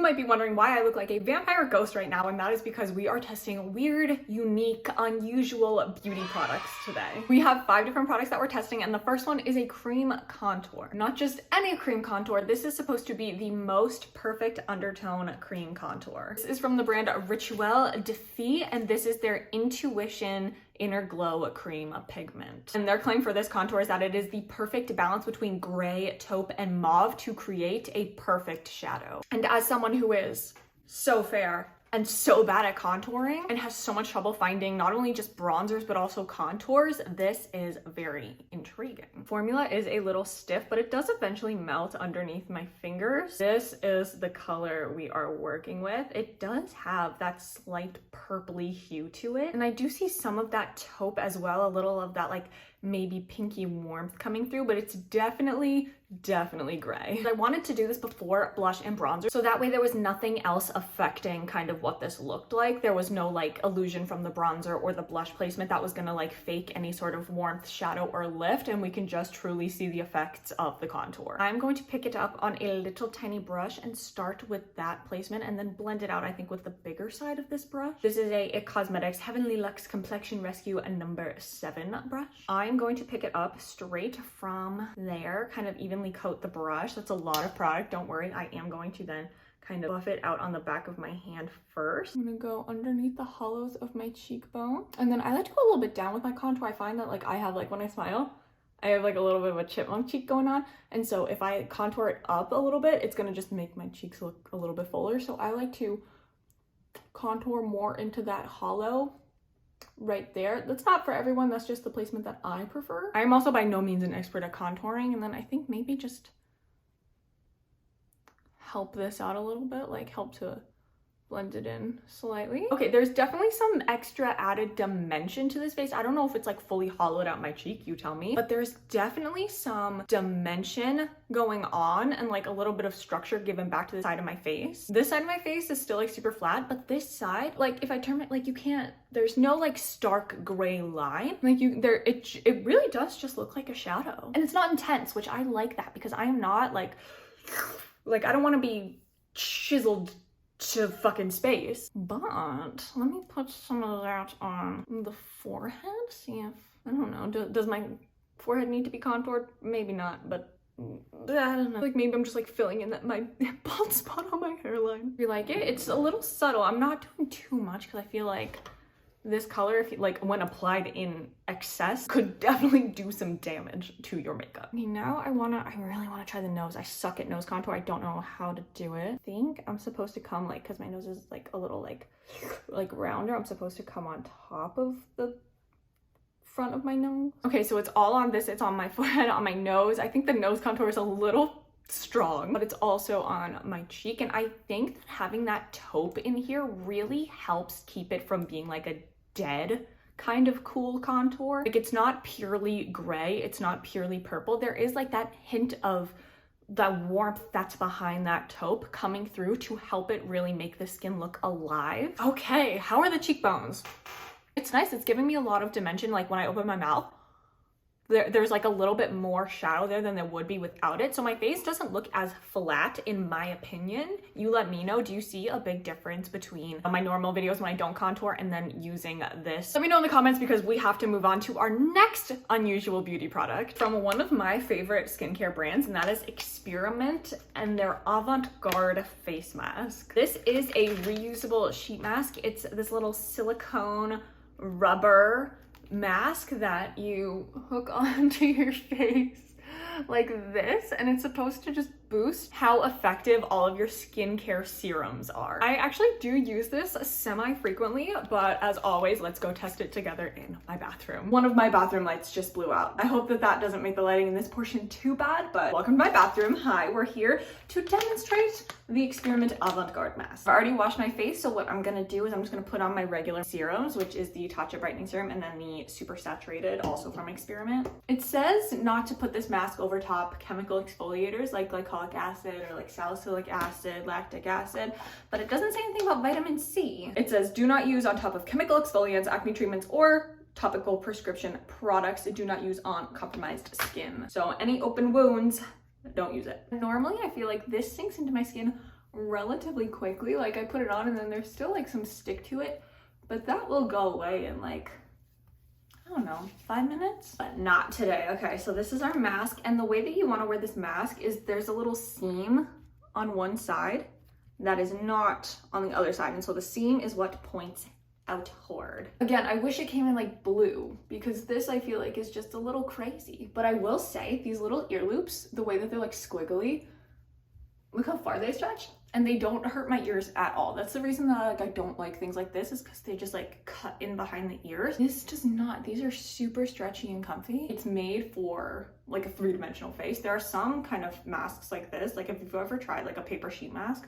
might be wondering why I look like a vampire ghost right now, and that is because we are testing weird, unique, unusual beauty products today. We have 5 different products that we're testing, and the first one is a cream contour. Not just any cream contour, this is supposed to be the most perfect undertone cream contour. This is from the brand Rituel de Fille, and this is their Intuition Inner Glow Cream Pigment. And their claim for this contour is that it is the perfect balance between gray, taupe, and mauve to create a perfect shadow. And as someone who is so fair and so bad at contouring and has so much trouble finding not only just bronzers but also contours, this is very intriguing. Formula is a little stiff, but it does eventually melt underneath my fingers. This is the color we are working with. It does have that slight purpley hue to it, and I do see some of that taupe as well, a little of that like maybe pinky warmth coming through, but it's definitely gray. I wanted to do this before blush and bronzer, so that way there was nothing else affecting kind of what this looked like. There was no like illusion from the bronzer or the blush placement that was gonna like fake any sort of warmth, shadow, or lift, and we can just truly see the effects of the contour. I'm going to pick it up on a little tiny brush and start with that placement and then blend it out, I think, with the bigger side of this brush. This is a Cosmetics Heavenly Luxe Complexion Rescue number 7 brush. I'm going to pick it up straight from there, kind of evenly coat the brush. That's a lot of product, don't worry. I am going to then kind of buff it out on the back of my hand first. I'm gonna go underneath the hollows of my cheekbone, and then I like to go a little bit down with my contour. I find that like I have like when I smile, I have like a little bit of a chipmunk cheek going on, and so if I contour it up a little bit, it's gonna just make my cheeks look a little bit fuller. So I like to contour more into that hollow right there. That's not for everyone, that's just the placement that I prefer. I'm also by no means an expert at contouring, and then I think maybe just help this out a little bit, like help to blend it in slightly. Okay, there's definitely some extra added dimension to this face. I don't know if it's like fully hollowed out my cheek, you tell me, but there's definitely some dimension going on and like a little bit of structure given back to the side of my face. This side of my face is still like super flat, but this side, like if I turn it, like you can't, there's no like stark gray line. Like it really does just look like a shadow. And it's not intense, which I like that because I am not like I don't want to be chiseled to fucking space. But let me put some of that on the forehead. See if, I don't know, does my forehead need to be contoured? Maybe not, but I don't know. Like maybe I'm just like filling in my bald spot on my hairline. If you like it, it's a little subtle. I'm not doing too much because I feel like this color, if you, like when applied in excess, could definitely do some damage to your makeup. Okay, now I really wanna try the nose. I suck at nose contour. I don't know how to do it. I think I'm supposed to come like, cause my nose is like a little like rounder, I'm supposed to come on top of the front of my nose. Okay, so it's all on this. It's on my forehead, on my nose. I think the nose contour is a little strong, but it's also on my cheek. And I think that having that taupe in here really helps keep it from being like a dead kind of cool contour. Like it's not purely gray, it's not purely purple. There is like that hint of the warmth that's behind that taupe coming through to help it really make the skin look alive. Okay, how are the cheekbones? It's nice, it's giving me a lot of dimension. Like when I open my mouth, there's like a little bit more shadow there than there would be without it. So my face doesn't look as flat in my opinion. You let me know, do you see a big difference between my normal videos when I don't contour and then using this? Let me know in the comments because we have to move on to our next unusual beauty product from one of my favorite skincare brands, and that is Experiment and their Avant-Garde face mask. This is a reusable sheet mask. It's this little silicone rubber mask that you hook onto your face like this, and it's supposed to just boost how effective all of your skincare serums are. I actually do use this semi-frequently, but as always, let's go test it together in my bathroom. One of my bathroom lights just blew out. I hope that that doesn't make the lighting in this portion too bad, but welcome to my bathroom. Hi, we're here to demonstrate the Experiment Avant-Garde mask. I've already washed my face, so what I'm gonna do is I'm just gonna put on my regular serums, which is the Tatcha Brightening Serum and then the Super Saturated, also from Experiment. It says not to put this mask over top chemical exfoliators like glycolic acid or like salicylic acid, lactic acid, but it doesn't say anything about vitamin C. It says do not use on top of chemical exfoliants, acne treatments, or topical prescription products. Do not use on compromised skin. So any open wounds, don't use it. Normally I feel like this sinks into my skin relatively quickly. Like I put it on and then there's still like some stick to it, but that will go away in like, I don't know, 5 minutes, but not today. Okay, so this is our mask, and the way that you want to wear this mask is there's a little seam on one side that is not on the other side, and so the seam is what points outward. Again, I wish it came in like blue, because this I feel like is just a little crazy. But I will say these little ear loops, the way that they're like squiggly, look how far they stretch, and they don't hurt my ears at all. That's the reason that like I don't like things like this, is because they just like cut in behind the ears. This does not. These are super stretchy and comfy. It's made for like a three-dimensional face. There are some kind of masks like this, like if you've ever tried like a paper sheet mask,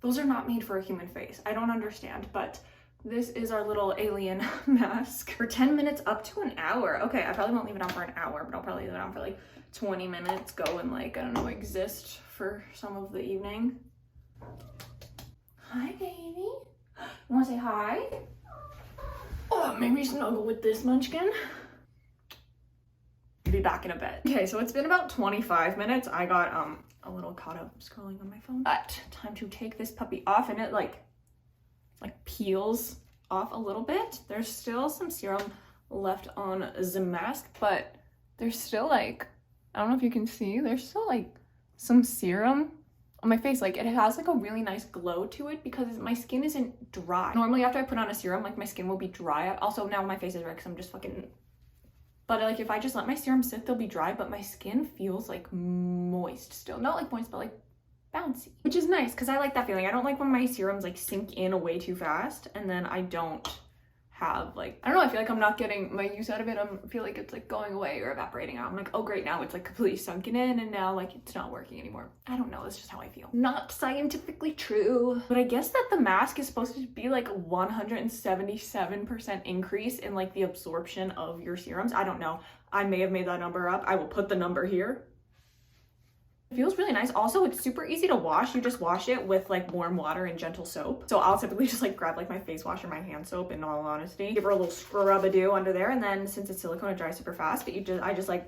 those are not made for a human face. I don't understand, but this is our little alien mask for 10 minutes up to an hour. Okay, I probably won't leave it on for an hour, but I'll probably leave it on for like 20 minutes, go and like, I don't know, exist for some of the evening. Hi, baby. You wanna say hi? Oh, maybe snuggle with this munchkin. Be back in a bit. Okay, so it's been about 25 minutes. I got a little caught up scrolling on my phone. But time to take this puppy off, and it like peels off a little bit. There's still some serum left on the mask, but there's still like, I don't know if you can see, there's still like some serum on my face. Like it has like a really nice glow to it because my skin isn't dry. Normally after I put on a serum, like my skin will be dry. Also now my face is red because I'm just fucking, but like if I just let my serum sit, they'll be dry, but my skin feels like moist still. Not like moist, but like bouncy, which is nice because I like that feeling. I don't like when my serums like sink in way too fast and then I don't have like, I don't know, I feel like I'm not getting my use out of it. I feel like it's like going away or evaporating out. I'm like, oh great, now it's like completely sunken in and now like it's not working anymore. I don't know, that's just how I feel. Not scientifically true, but I guess that the mask is supposed to be like a 177% increase in like the absorption of your serums. I don't know, I may have made that number up. I will put the number here. It feels really nice. Also, it's super easy to wash. You just wash it with like warm water and gentle soap. So I'll typically just like grab like my face wash or my hand soap, in all honesty, give her a little scrub-a-doo under there, and then since it's silicone, it dries super fast, but I just like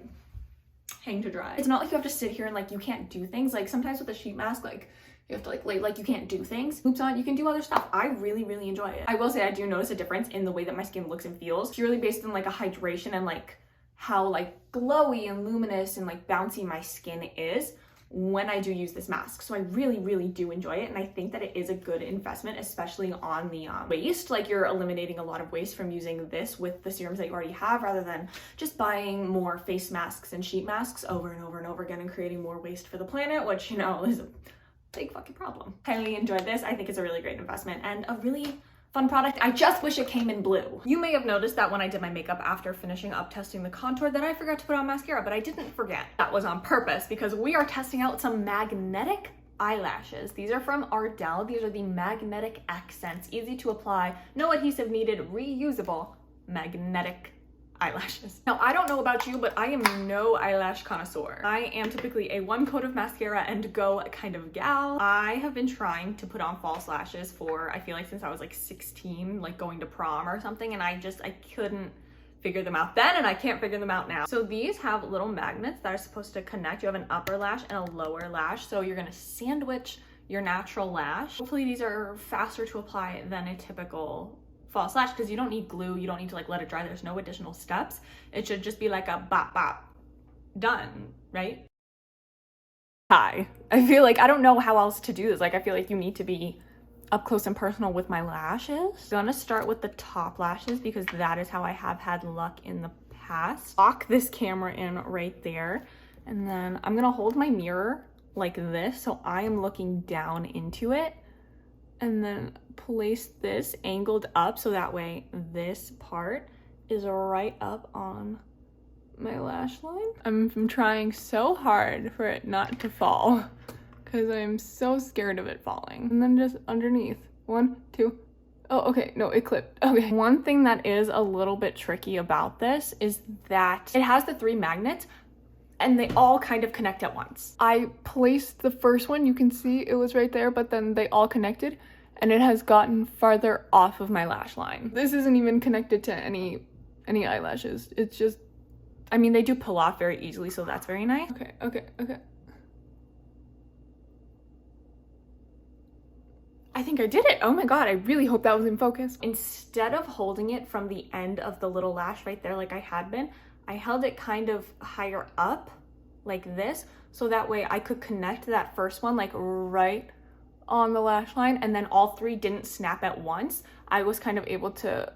hang to dry. It's not like you have to sit here and like you can't do things. Like sometimes with a sheet mask, like you have to like lay, like you can't do things. Hoops on, you can do other stuff. I really, really enjoy it. I will say I do notice a difference in the way that my skin looks and feels, purely based on like a hydration and like how like glowy and luminous and like bouncy my skin is when I do use this mask. So I really, really do enjoy it, and I think that it is a good investment, especially on the waste. Like you're eliminating a lot of waste from using this with the serums that you already have, rather than just buying more face masks and sheet masks over and over and over again and creating more waste for the planet, which, you know, is a big fucking problem. Highly enjoyed this. I think it's a really great investment and a really fun product. I just wish it came in blue. You may have noticed that when I did my makeup after finishing up testing the contour that I forgot to put on mascara, but I didn't forget. That was on purpose because we are testing out some magnetic eyelashes. These are from Ardell. These are the magnetic accents. Easy to apply, no adhesive needed, reusable magnetic eyelashes. Now, I don't know about you, but I am no eyelash connoisseur. I am typically a one coat of mascara and go kind of gal. I have been trying to put on false lashes for, I feel like since I was like 16, like going to prom or something, and I couldn't figure them out then, and I can't figure them out now. So these have little magnets that are supposed to connect. You have an upper lash and a lower lash, so you're gonna sandwich your natural lash. Hopefully these are faster to apply than a typical false lash, because you don't need glue, you don't need to like let it dry, there's no additional steps. It should just be like a bop bop, done, right? Hi. I feel like I don't know how else to do this. Like I feel like you need to be up close and personal with my lashes. I'm gonna start with the top lashes because that is how I have had luck in the past. Lock this camera in right there, and then I'm gonna hold my mirror like this so I am looking down into it, and then place this angled up so that way this part is right up on my lash line. I'm trying so hard for it not to fall because I'm so scared of it falling. And then just underneath, 1, 2, oh, okay, no, it clipped. Okay. One thing that is a little bit tricky about this is that it has the 3 magnets and they all kind of connect at once. I placed the first one, you can see it was right there, but then they all connected and it has gotten farther off of my lash line. This isn't even connected to any eyelashes. It's just, I mean, they do pull off very easily, so that's very nice. Okay. I think I did it. Oh my God, I really hope that was in focus. Instead of holding it from the end of the little lash right there like I had been, I held it kind of higher up like this, so that way I could connect that first one like right on the lash line, and then all three didn't snap at once. I was kind of able to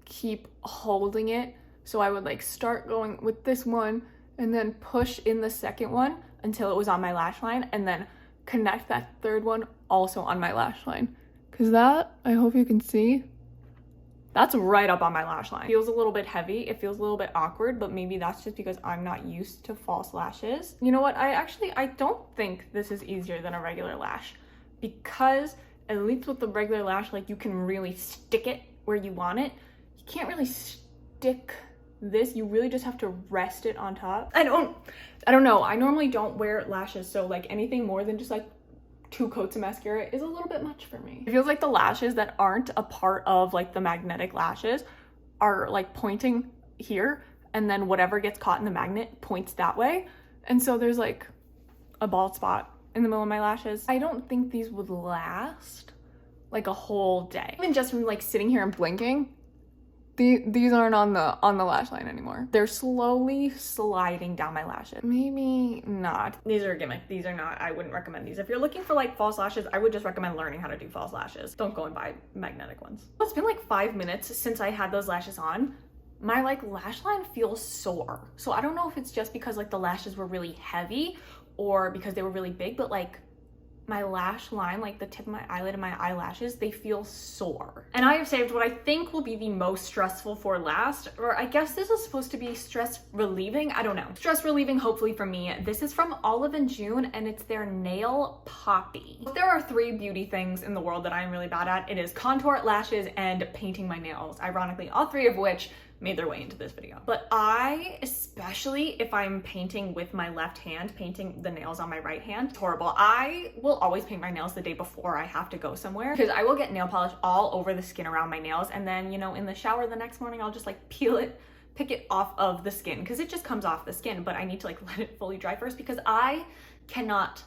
keep holding it, so I would like start going with this one and then push in the second one until it was on my lash line, and then connect that third one also on my lash line. Because that, I hope you can see, that's right up on my lash line. It feels a little bit heavy, it feels a little bit awkward, but maybe that's just because I'm not used to false lashes. You know what, I don't think this is easier than a regular lash, because at least with the regular lash, like, you can really stick it where you want it. You can't really stick this, you really just have to rest it on top. I don't know, I normally don't wear lashes, so like anything more than just like 2 coats of mascara is a little bit much for me. It feels like the lashes that aren't a part of like the magnetic lashes are like pointing here, and then whatever gets caught in the magnet points that way, and so there's like a bald spot in the middle of my lashes. I don't think these would last like a whole day. Even just from like sitting here and blinking, these aren't on the lash line anymore. They're slowly sliding down my lashes. Maybe not. These are a gimmick. These are not, I wouldn't recommend these. If you're looking for like false lashes, I would just recommend learning how to do false lashes. Don't go and buy magnetic ones. It's been like 5 minutes since I had those lashes on. My like lash line feels sore. So I don't know if it's just because like the lashes were really heavy or because they were really big, but like my lash line, like the tip of my eyelid and my eyelashes, they feel sore. And I have saved what I think will be the most stressful for last, or I guess this is supposed to be stress relieving, I don't know. Stress relieving, hopefully, for me. This is from Olive & June, and it's their Nail Poppy. If there are 3 beauty things in the world that I'm really bad at, it is contour, lashes, and painting my nails. Ironically, all 3 of which made their way into this video. But I, especially if I'm painting with my left hand, painting the nails on my right hand, it's horrible. I will always paint my nails the day before I have to go somewhere, because I will get nail polish all over the skin around my nails, and then, you know, in the shower the next morning, I'll just like peel it, pick it off of the skin, because it just comes off the skin, but I need to like let it fully dry first, because I cannot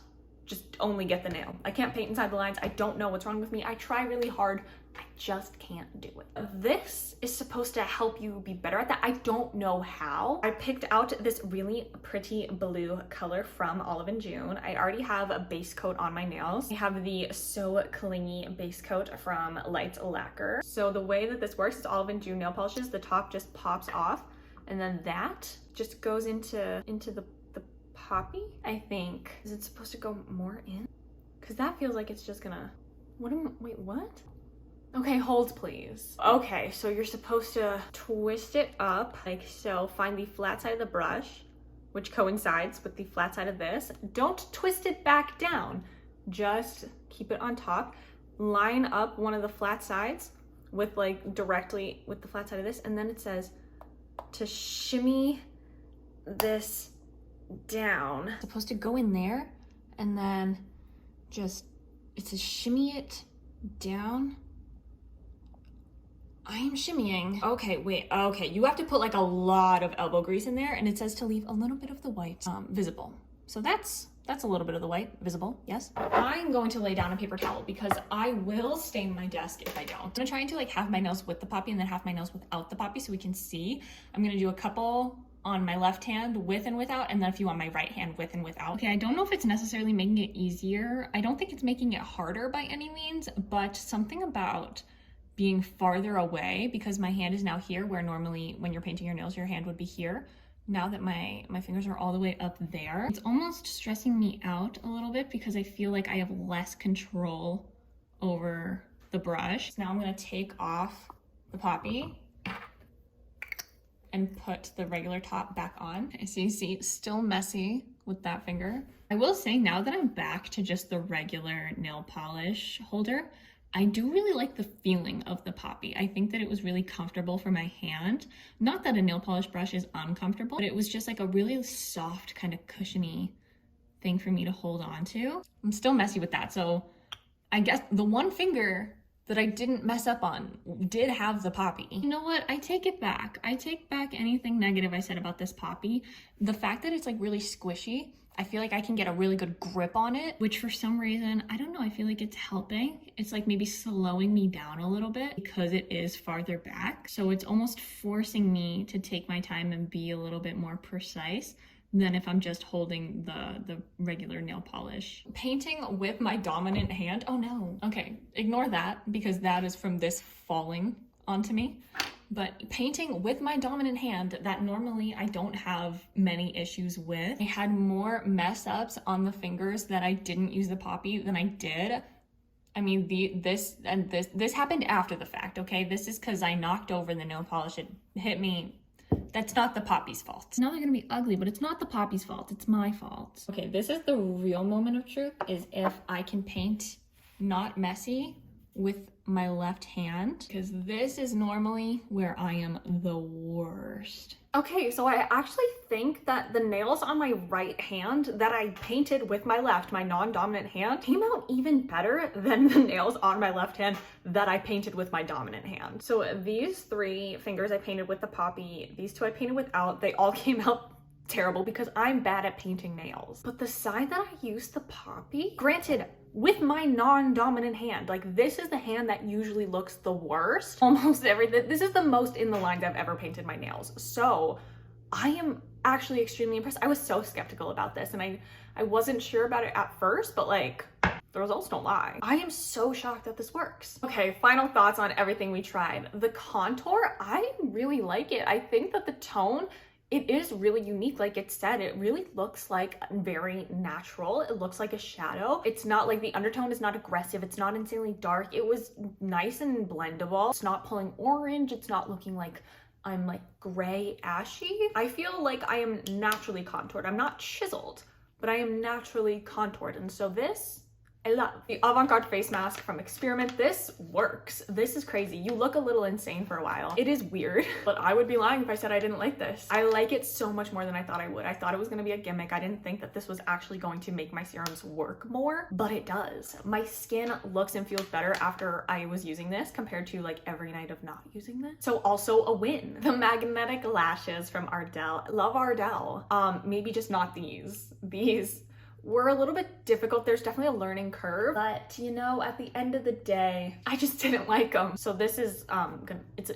just only get the nail. I can't paint inside the lines. I don't know what's wrong with me. I try really hard. I just can't do it. This is supposed to help you be better at that. I don't know how. I picked out this really pretty blue color from Olive & June. I already have a base coat on my nails. I have the So Clingy base coat from Lights Lacquer. So the way that this works is Olive & June nail polishes, the top just pops off, and then that just goes into the poppy, I think. Is it supposed to go more in? Because that feels like it's just gonna, wait, what? Okay, hold please. Okay, so you're supposed to twist it up like so. Find the flat side of the brush, which coincides with the flat side of this. Don't twist it back down. Just keep it on top. Line up one of the flat sides with like directly with the flat side of this, and then it says to shimmy this down. It's supposed to go in there, and then just, it says shimmy it down. I am shimmying. Okay, wait, okay. You have to put like a lot of elbow grease in there, and it says to leave a little bit of the white visible. So that's a little bit of the white visible, yes. I'm going to lay down a paper towel because I will stain my desk if I don't. I'm gonna try to like have my nails with the poppy and then have my nails without the poppy so we can see. I'm gonna do a couple on my left hand with and without, and then a few on my right hand with and without. Okay, I don't know if it's necessarily making it easier. I don't think it's making it harder by any means, but something about being farther away, because my hand is now here, where normally when you're painting your nails, your hand would be here. Now that my fingers are all the way up there, it's almost stressing me out a little bit because I feel like I have less control over the brush. So now I'm gonna take off the poppy and put the regular top back on. So you see, still messy with that finger. I will say, now that I'm back to just the regular nail polish holder, I do really like the feeling of the poppy. I think that it was really comfortable for my hand. Not that a nail polish brush is uncomfortable, but it was just like a really soft, kind of cushiony thing for me to hold on to. I'm still messy with that, so I guess the one finger that I didn't mess up on did have the poppy. You know what? I take it back. I take back anything negative I said about this poppy. The fact that it's like really squishy, I feel like I can get a really good grip on it, which for some reason, I don't know, I feel like it's helping. It's like maybe slowing me down a little bit because it is farther back. So it's almost forcing me to take my time and be a little bit more precise than if I'm just holding the regular nail polish. Painting with my dominant hand, oh no. Okay, ignore that because that is from this falling onto me. But painting with my dominant hand that normally I don't have many issues with. I had more mess ups on the fingers that I didn't use the poppy than I did. I mean, this happened after the fact, okay? This is because I knocked over the nail polish. It hit me. That's not the poppy's fault. Now they're gonna be ugly, but it's not the poppy's fault. It's my fault. Okay, this is the real moment of truth, is if I can paint not messy with my left hand, because this is normally where I am the worst. Okay, so I actually think that the nails on my right hand that I painted with my left, my non-dominant hand, came out even better than the nails on my left hand that I painted with my dominant hand. So these 3 fingers I painted with the poppy, these 2 I painted without, they all came out terrible because I'm bad at painting nails. But the side that I used the poppy, granted, with my non-dominant hand, like this is the hand that usually looks the worst. Almost everything, this is the most in the lines I've ever painted my nails. So I am actually extremely impressed. I was so skeptical about this and I wasn't sure about it at first, but like the results don't lie. I am so shocked that this works. Okay, final thoughts on everything we tried. The contour, I really like it. I think that the tone, it is really unique. Like it said, it really looks like very natural. It looks like a shadow. It's not like the undertone is not aggressive. It's not insanely dark. It was nice and blendable. It's not pulling orange. It's not looking like I'm like gray ashy. I feel like I am naturally contoured. I'm not chiseled, but I am naturally contoured. And so this, I love. The Avant face mask from Experiment, this works. This is crazy. You look a little insane for a while. It is weird, but I would be lying if I said I didn't like this. I like it so much more than I thought I would. I thought it was gonna be a gimmick. I didn't think that this was actually going to make my serums work more, but it does. My skin looks and feels better after I was using this compared to like every night of not using this. So also a win. The magnetic lashes from Ardell. Love Ardell. Maybe just not these. These were a little bit difficult. There's definitely a learning curve, but you know, at the end of the day, I just didn't like them. So this is, it's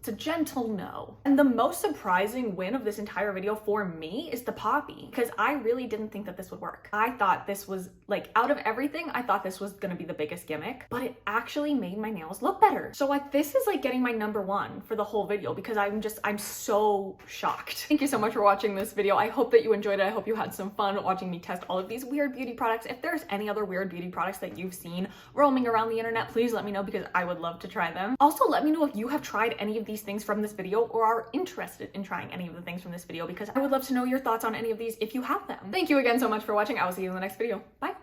a gentle no. And the most surprising win of this entire video for me is the poppy, because I really didn't think that this would work. I thought this was like, out of everything, I thought this was gonna be the biggest gimmick, but it actually made my nails look better. So like, this is like getting my #1 for the whole video because I'm so shocked. Thank you so much for watching this video. I hope that you enjoyed it. I hope you had some fun watching me test all of these weird beauty products. If there's any other weird beauty products that you've seen roaming around the internet, please let me know because I would love to try them. Also, let me know if you have tried any of these things from this video or are interested in trying any of the things from this video because I would love to know your thoughts on any of these if you have them. Thank you again so much for watching. I will see you in the next video. Bye.